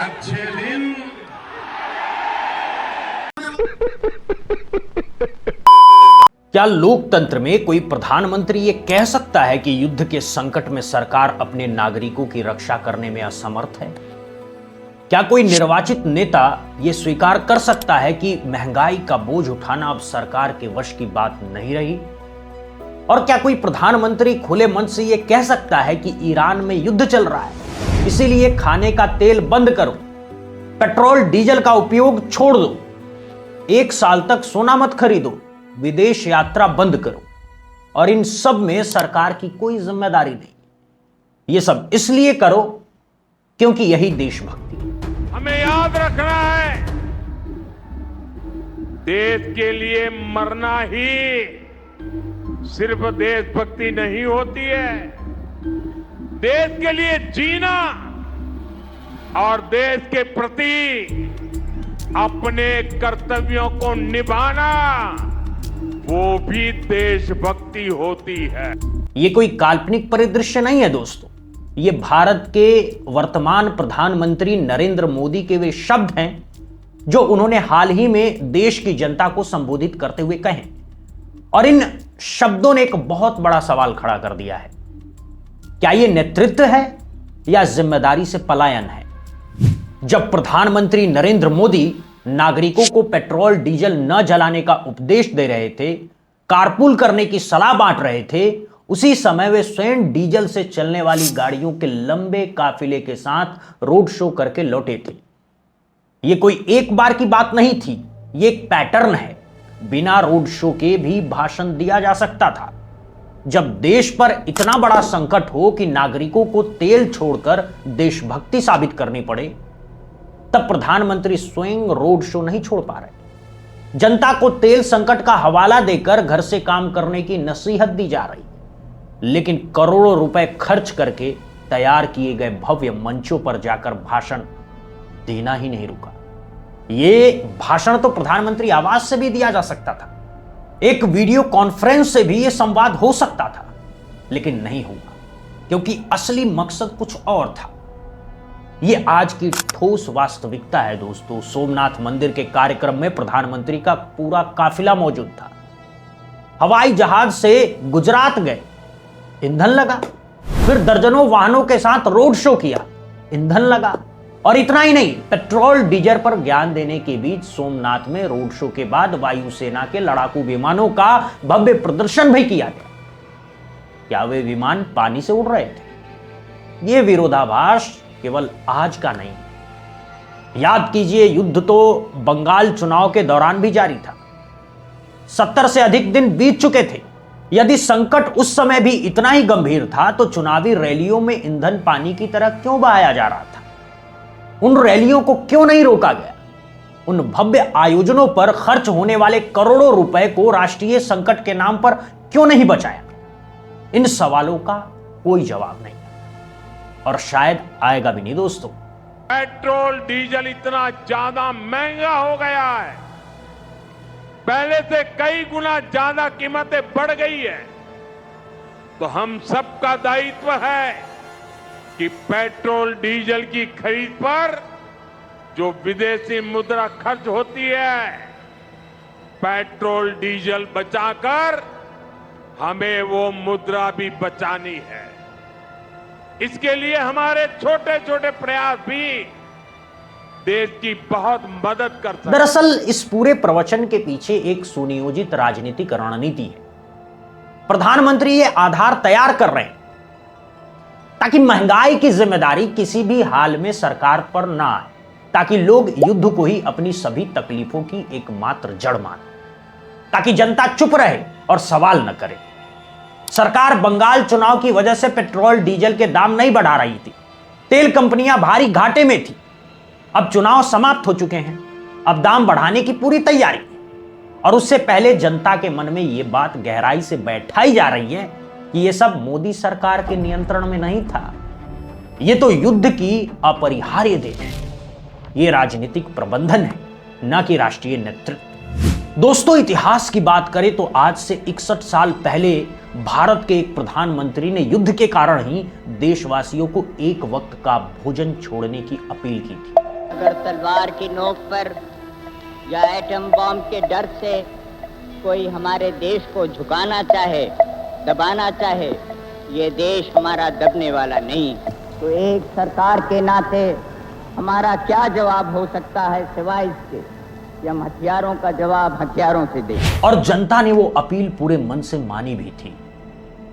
अच्छे दिन। क्या लोकतंत्र में कोई प्रधानमंत्री ये कह सकता है कि युद्ध के संकट में सरकार अपने नागरिकों की रक्षा करने में असमर्थ है? क्या कोई निर्वाचित नेता ये स्वीकार कर सकता है कि महंगाई का बोझ उठाना अब सरकार के वश की बात नहीं रही? और क्या कोई प्रधानमंत्री खुले मन से ये कह सकता है कि ईरान में युद्ध चल रहा है, इसीलिए खाने का तेल बंद करो, पेट्रोल डीजल का उपयोग छोड़ दो, 1 साल तक सोना मत खरीदो, विदेश यात्रा बंद करो, और इन सब में सरकार की कोई जिम्मेदारी नहीं? ये सब इसलिए करो क्योंकि यही देशभक्ति है। हमें याद रखना है, देश के लिए मरना ही सिर्फ देशभक्ति नहीं होती है। देश के लिए जीना और देश के प्रति अपने कर्तव्यों को निभाना, वो भी देशभक्ति होती है। ये कोई काल्पनिक परिदृश्य नहीं है दोस्तों, ये भारत के वर्तमान प्रधानमंत्री नरेंद्र मोदी के वे शब्द हैं जो उन्होंने हाल ही में देश की जनता को संबोधित करते हुए कहे। और इन शब्दों ने एक बहुत बड़ा सवाल खड़ा कर दिया है, क्या ये नेतृत्व है या जिम्मेदारी से पलायन है? जब प्रधानमंत्री नरेंद्र मोदी नागरिकों को पेट्रोल डीजल न जलाने का उपदेश दे रहे थे, कारपूल करने की सलाह बांट रहे थे, उसी समय वे स्वयं डीजल से चलने वाली गाड़ियों के लंबे काफिले के साथ रोड शो करके लौटे थे। यह कोई एक बार की बात नहीं थी, यह एक पैटर्न है। बिना रोड शो के भी भाषण दिया जा सकता था। जब देश पर इतना बड़ा संकट हो कि नागरिकों को तेल छोड़कर देशभक्ति साबित करनी पड़े, तब प्रधानमंत्री स्वयं रोड शो नहीं छोड़ पा रहे। जनता को तेल संकट का हवाला देकर घर से काम करने की नसीहत दी जा रही, लेकिन करोड़ों रुपए खर्च करके तैयार किए गए भव्य मंचों पर जाकर भाषण देना ही नहीं रुका। ये भाषण तो प्रधानमंत्री आवास से भी दिया जा सकता था, एक वीडियो कॉन्फ्रेंस से भी यह संवाद हो सकता था, लेकिन नहीं हुआ क्योंकि असली मकसद कुछ और था। यह आज की ठोस वास्तविकता है दोस्तों। सोमनाथ मंदिर के कार्यक्रम में प्रधानमंत्री का पूरा काफिला मौजूद था। हवाई जहाज से गुजरात गए, ईंधन लगा। फिर दर्जनों वाहनों के साथ रोड शो किया, ईंधन लगा। और इतना ही नहीं, पेट्रोल डीजल पर ज्ञान देने के बीच सोमनाथ में रोड शो के बाद वायुसेना के लड़ाकू विमानों का भव्य प्रदर्शन भी किया गया। क्या वे विमान पानी से उड़ रहे थे? ये विरोधाभास केवल आज का नहीं। याद कीजिए, युद्ध तो बंगाल चुनाव के दौरान भी जारी था। 70 से अधिक दिन बीत चुके थे। यदि संकट उस समय भी इतना ही गंभीर था तो चुनावी रैलियों में ईंधन पानी की तरह क्यों बहाया जा रहा था? उन रैलियों को क्यों नहीं रोका गया? उन भव्य आयोजनों पर खर्च होने वाले करोड़ों रुपए को राष्ट्रीय संकट के नाम पर क्यों नहीं बचाया? इन सवालों का कोई जवाब नहीं, और शायद आएगा भी नहीं दोस्तों। पेट्रोल डीजल इतना ज्यादा महंगा हो गया है, पहले से कई गुना ज्यादा कीमतें बढ़ गई है, तो हम सबका दायित्व है कि पेट्रोल डीजल की खरीद पर जो विदेशी मुद्रा खर्च होती है, पेट्रोल डीजल बचाकर हमें वो मुद्रा भी बचानी है। इसके लिए हमारे छोटे छोटे प्रयास भी देश की बहुत मदद कर सकते हैं। दरअसल इस पूरे प्रवचन के पीछे एक सुनियोजित राजनीतिक रणनीति है। प्रधानमंत्री ये आधार तैयार कर रहे हैं ताकि महंगाई की जिम्मेदारी किसी भी हाल में सरकार पर ना आए, ताकि लोग युद्ध को ही अपनी सभी तकलीफों की एकमात्र जड़ माने, ताकि जनता चुप रहे और सवाल न करे। सरकार बंगाल चुनाव की वजह से पेट्रोल डीजल के दाम नहीं बढ़ा रही थी। तेल कंपनियां भारी घाटे में थी। अब चुनाव समाप्त हो चुके हैं, अब दाम बढ़ाने की पूरी तैयारी, और उससे पहले जनता के मन में यह बात गहराई से बैठाई जा रही है कि यह सब मोदी सरकार के नियंत्रण में नहीं था, यह तो युद्ध की अपरिहार्य देन है। यह राजनीतिक प्रबंधन है, न कि राष्ट्रीय नेतृत्व। दोस्तों, इतिहास की बात करें तो आज से 61 साल पहले भारत के एक प्रधानमंत्री ने युद्ध के कारण ही देशवासियों को एक वक्त का भोजन छोड़ने की अपील की थी। अगर तलवार की नोक पर या एटम बॉम्ब के डर से कोई हमारे देश को झुकाना चाहे, दबाना चाहे, ये देश हमारा दबने वाला नहीं। तो एक सरकार के नाते हमारा क्या जवाब हो सकता है सिवाय इसके कि हम हथियारों का जवाब हथियारों से दें। और जनता ने वो अपील पूरे मन से मानी भी थी।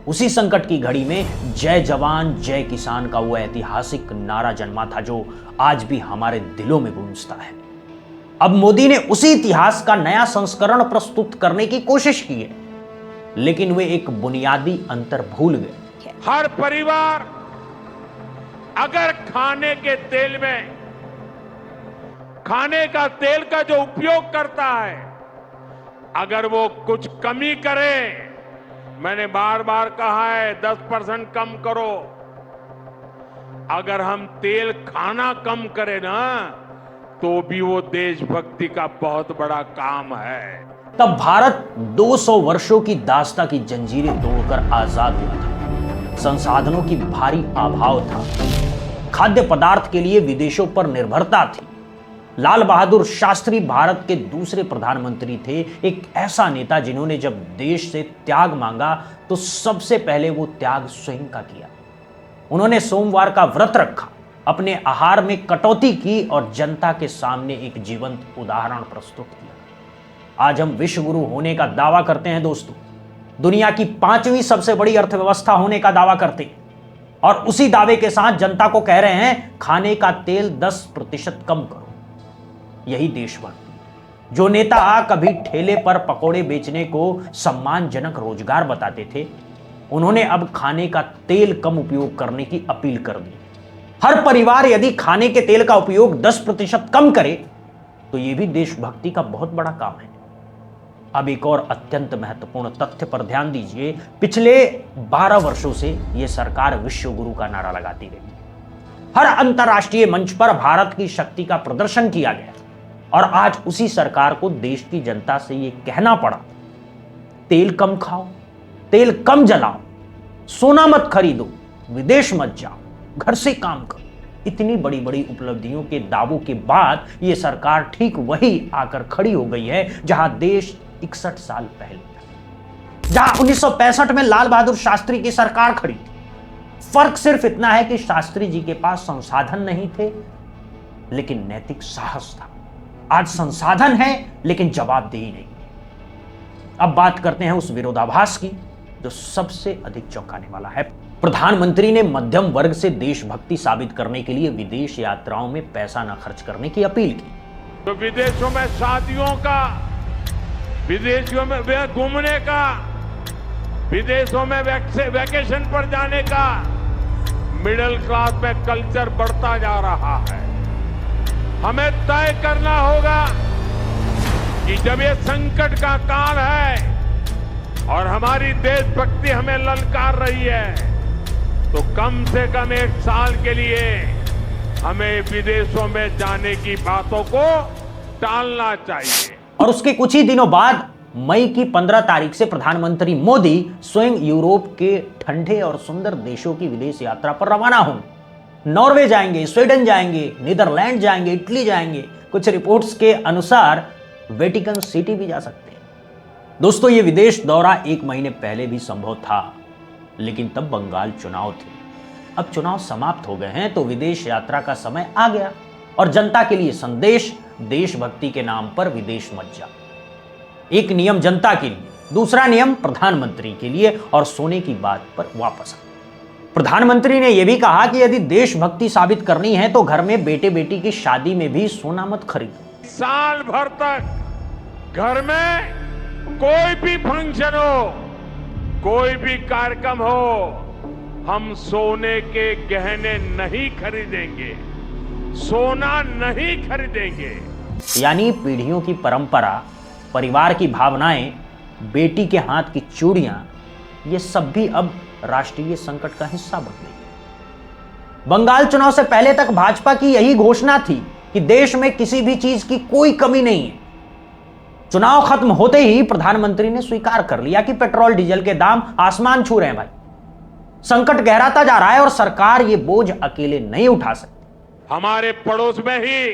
उसी संकट की घड़ी में जय जवान जय किसान का वो ऐतिहासिक नारा जन्मा था जो आज भी हमारे दिलों में गूंजता है। अब मोदी ने उसी इतिहास का नया संस्करण प्रस्तुत करने की कोशिश की है, लेकिन वे एक बुनियादी अंतर भूल गए। हर परिवार अगर खाने के तेल में खाने का तेल का जो उपयोग करता है, अगर वो कुछ कमी करे, मैंने बार बार कहा है 10% कम करो। अगर हम तेल खाना कम करें ना, तो भी वो देशभक्ति का बहुत बड़ा काम है। तब भारत 200 वर्षों की दास्ता की जंजीरें तोड़कर आजाद हुआ था। संसाधनों की भारी अभाव था। खाद्य पदार्थ के लिए विदेशों पर निर्भरता थी। लाल बहादुर शास्त्री भारत के दूसरे प्रधानमंत्री थे, एक ऐसा नेता जिन्होंने जब देश से त्याग मांगा तो सबसे पहले वो त्याग स्वयं का किया। उन्होंने सोमवार का व्रत रखा, अपने आहार में कटौती की और जनता के सामने एक जीवंत उदाहरण प्रस्तुत किया। आज हम विश्व गुरु होने का दावा करते हैं दोस्तों, दुनिया की 5वीं सबसे बड़ी अर्थव्यवस्था होने का दावा करते हैं, और उसी दावे के साथ जनता को कह रहे हैं खाने का तेल 10% कम करो। यही देशभक्ति। जो नेता कभी ठेले पर पकोड़े बेचने को सम्मानजनक रोजगार बताते थे, उन्होंने अब खाने का तेल कम उपयोग करने की अपील कर दी। हर परिवार यदि खाने के तेल का उपयोग 10% कम करे तो यह भी देशभक्ति का बहुत बड़ा काम है। अब एक और अत्यंत महत्वपूर्ण तथ्य पर ध्यान दीजिए। पिछले 12 वर्षों से यह सरकार विश्व गुरु का नारा लगाती रही। हर अंतर्राष्ट्रीय मंच पर भारत की शक्ति का प्रदर्शन किया गया, और आज उसी सरकार को देश की जनता से यह कहना पड़ा, तेल कम खाओ, तेल कम जलाओ, सोना मत खरीदो, विदेश मत जाओ, घर से काम करो। इतनी बड़ी बड़ी उपलब्धियों के दावों के बाद यह सरकार ठीक वही आकर खड़ी हो गई है जहां देश 61 साल पहले था, जहां 1965 में लाल बहादुर शास्त्री की सरकार खड़ी थी। फर्क सिर्फ इतना है कि शास्त्री जी के पास संसाधन नहीं थे, लेकिन नैतिक साहस था। आज संसाधन है लेकिन जवाबदेही नहीं। अब बात करते हैं उस विरोधाभास की जो सबसे अधिक चौंकाने वाला है। प्रधानमंत्री ने मध्यम वर्ग से देशभक्ति साबित करने के लिए विदेश यात्राओं में पैसा न खर्च करने की अपील की। तो विदेशों में शादियों का, विदेशों में घूमने का, विदेशों में वैकेशन पर जाने का मिडिल क्लास में कल्चर बढ़ता जा रहा है। हमें तय करना होगा कि जब ये संकट का काल है और हमारी देशभक्ति हमें ललकार रही है, तो कम से कम 1 साल के लिए हमें विदेशों में जाने की बातों को टालना चाहिए। और उसके कुछ ही दिनों बाद मई की 15 तारीख से प्रधानमंत्री मोदी स्वयं यूरोप के ठंडे और सुंदर देशों की विदेश यात्रा पर रवाना होंगे। नॉर्वे जाएंगे, स्वीडन जाएंगे, नीदरलैंड जाएंगे, इटली जाएंगे, कुछ रिपोर्ट्स के अनुसार वेटिकन सिटी भी जा सकते हैं। दोस्तों, ये विदेश दौरा 1 महीने पहले भी संभव था, लेकिन तब बंगाल चुनाव थे। अब चुनाव समाप्त हो गए हैं तो विदेश यात्रा का समय आ गया, और जनता के लिए संदेश, देशभक्ति के नाम पर विदेश मत जाओ। एक नियम जनता के लिए, दूसरा नियम प्रधानमंत्री के लिए, और सोने की बात पर वापस आओ। प्रधानमंत्री ने यह भी कहा कि यदि देशभक्ति साबित करनी है तो घर में बेटे बेटी की शादी में भी सोना मत खरीदो। साल भर तक घर में कोई भी फंक्शन हो, कोई भी कार्यक्रम हो, हम सोने के गहने नहीं खरीदेंगे, सोना नहीं खरीदेंगे। यानी पीढ़ियों की परंपरा, परिवार की भावनाएं, बेटी के हाथ की चूड़ियां, ये सब भी अब राष्ट्रीय संकट का हिस्सा बन गई। बंगाल चुनाव से पहले तक भाजपा की यही घोषणा थी कि देश में किसी भी चीज की कोई कमी नहीं है। चुनाव खत्म होते ही प्रधानमंत्री ने स्वीकार कर लिया कि पेट्रोल डीजल के दाम आसमान छू रहे हैं। भाई, संकट गहराता जा रहा है और सरकार ये बोझ अकेले नहीं उठा सकती। हमारे पड़ोस में ही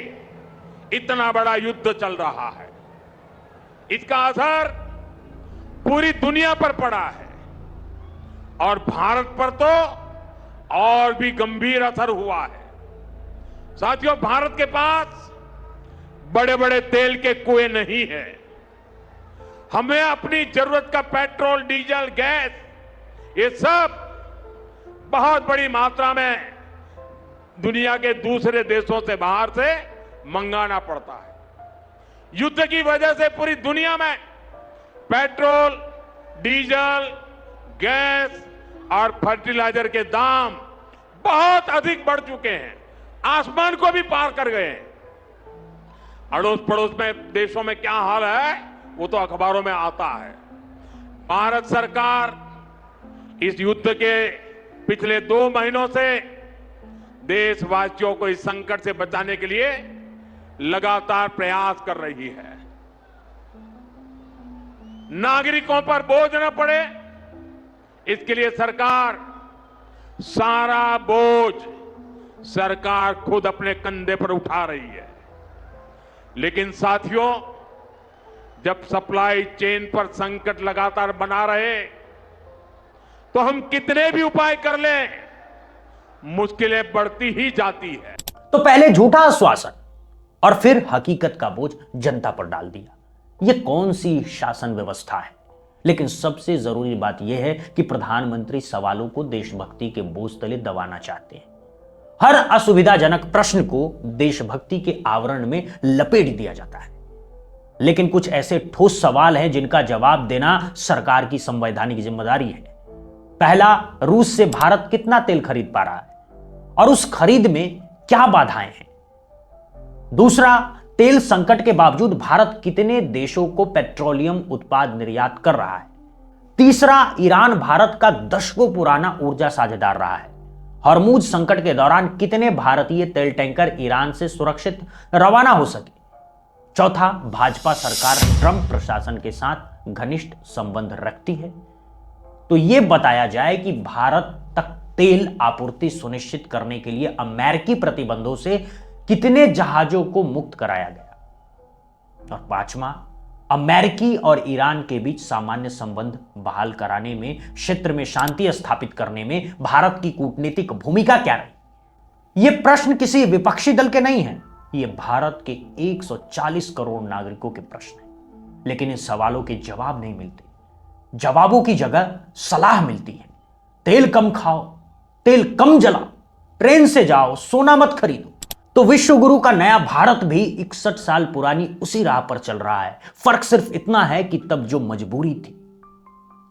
इतना बड़ा युद्ध चल रहा है, इसका असर पूरी दुनिया पर पड़ा है और भारत पर तो और भी गंभीर असर हुआ है। साथियों, भारत के पास बड़े बड़े तेल के कुएं नहीं है। हमें अपनी जरूरत का पेट्रोल, डीजल, गैस, ये सब बहुत बड़ी मात्रा में दुनिया के दूसरे देशों से, बाहर से मंगाना पड़ता है। युद्ध की वजह से पूरी दुनिया में पेट्रोल, डीजल, गैस और फर्टिलाइजर के दाम बहुत अधिक बढ़ चुके हैं, आसमान को भी पार कर गए हैं। अड़ोस पड़ोस में देशों में क्या हाल है वो तो अखबारों में आता है। भारत सरकार इस युद्ध के पिछले 2 महीनों से देशवासियों को इस संकट से बचाने के लिए लगातार प्रयास कर रही है। नागरिकों पर बोझ न पड़े, इसके लिए सरकार सारा बोझ सरकार खुद अपने कंधे पर उठा रही है। लेकिन साथियों, जब सप्लाई चेन पर संकट लगातार बना रहे तो हम कितने भी उपाय कर लें, मुश्किलें बढ़ती ही जाती है। तो पहले झूठा आश्वासन और फिर हकीकत का बोझ जनता पर डाल दिया। यह कौन सी शासन व्यवस्था है? लेकिन सबसे जरूरी बात यह है कि प्रधानमंत्री सवालों को देशभक्ति के बोझ तले दबाना चाहते हैं। हर असुविधाजनक प्रश्न को देशभक्ति के आवरण में लपेट दिया जाता है। लेकिन कुछ ऐसे ठोस सवाल हैं जिनका जवाब देना सरकार की संवैधानिक जिम्मेदारी है। पहला, रूस से भारत कितना तेल खरीद पा रहा है और उस खरीद में क्या बाधाएं हैं? दूसरा, तेल संकट के बावजूद भारत कितने देशों को पेट्रोलियम उत्पाद निर्यात कर रहा है? तीसरा, ईरान भारत का दशकों पुराना ऊर्जा साझेदार रहा है। हॉर्मुज संकट के दौरान कितने भारतीय तेल टैंकर ईरान से सुरक्षित रवाना हो सके? चौथा, भाजपा सरकार ट्रंप प्रशासन के साथ घनिष्ठ संबंध रखती है, तो यह बताया जाए कि भारत तक तेल आपूर्ति सुनिश्चित करने के लिए अमेरिकी प्रतिबंधों से कितने जहाजों को मुक्त कराया गया? और पांचवा, अमेरिकी और ईरान के बीच सामान्य संबंध बहाल कराने में, क्षेत्र में शांति स्थापित करने में भारत की कूटनीतिक भूमिका क्या रही? ये प्रश्न किसी विपक्षी दल के नहीं हैं, ये भारत के 140 करोड़ नागरिकों के प्रश्न हैं। लेकिन इन सवालों के जवाब नहीं मिलते। जवाबों की जगह सलाह मिलती है। तेल कम खाओ, तेल कम जलाओ, ट्रेन से जाओ, सोना मत खरीदो। तो विश्व गुरु का नया भारत भी 61 साल पुरानी उसी राह पर चल रहा है। फर्क सिर्फ इतना है कि तब जो मजबूरी थी,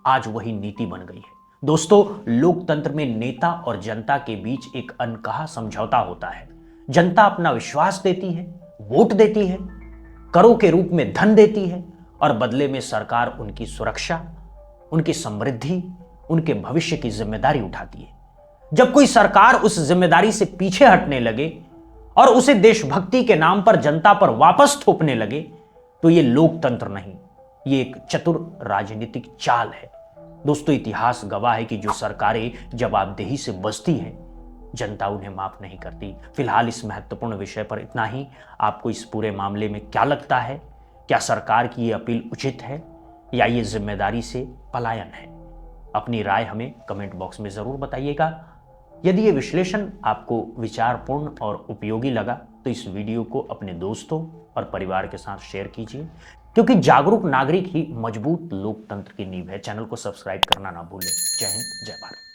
आज वही नीति बन गई है। दोस्तों, लोकतंत्र में नेता और जनता के बीच एक अनकहा समझौता होता है। जनता अपना विश्वास देती है, वोट देती है, करों के रूप में धन देती है और बदले में सरकार उनकी सुरक्षा, उनकी समृद्धि, उनके भविष्य की जिम्मेदारी उठाती है। जब कोई सरकार उस जिम्मेदारी से पीछे हटने लगे और उसे देशभक्ति के नाम पर जनता पर वापस थोपने लगे, तो यह लोकतंत्र नहीं, यह एक चतुर राजनीतिक चाल है। दोस्तों, इतिहास गवाह है कि जो सरकारें जवाबदेही से बचती हैं, जनता उन्हें माफ नहीं करती। फिलहाल इस महत्वपूर्ण विषय पर इतना ही। आपको इस पूरे मामले में क्या लगता है? क्या सरकार की ये अपील उचित है या ये जिम्मेदारी से पलायन है? अपनी राय हमें कमेंट बॉक्स में जरूर बताइएगा। यदि ये विश्लेषण आपको विचारपूर्ण और उपयोगी लगा तो इस वीडियो को अपने दोस्तों और परिवार के साथ शेयर कीजिए, क्योंकि जागरूक नागरिक ही मजबूत लोकतंत्र की नींव है। चैनल को सब्सक्राइब करना ना भूलें। जय हिंद, जय भारत।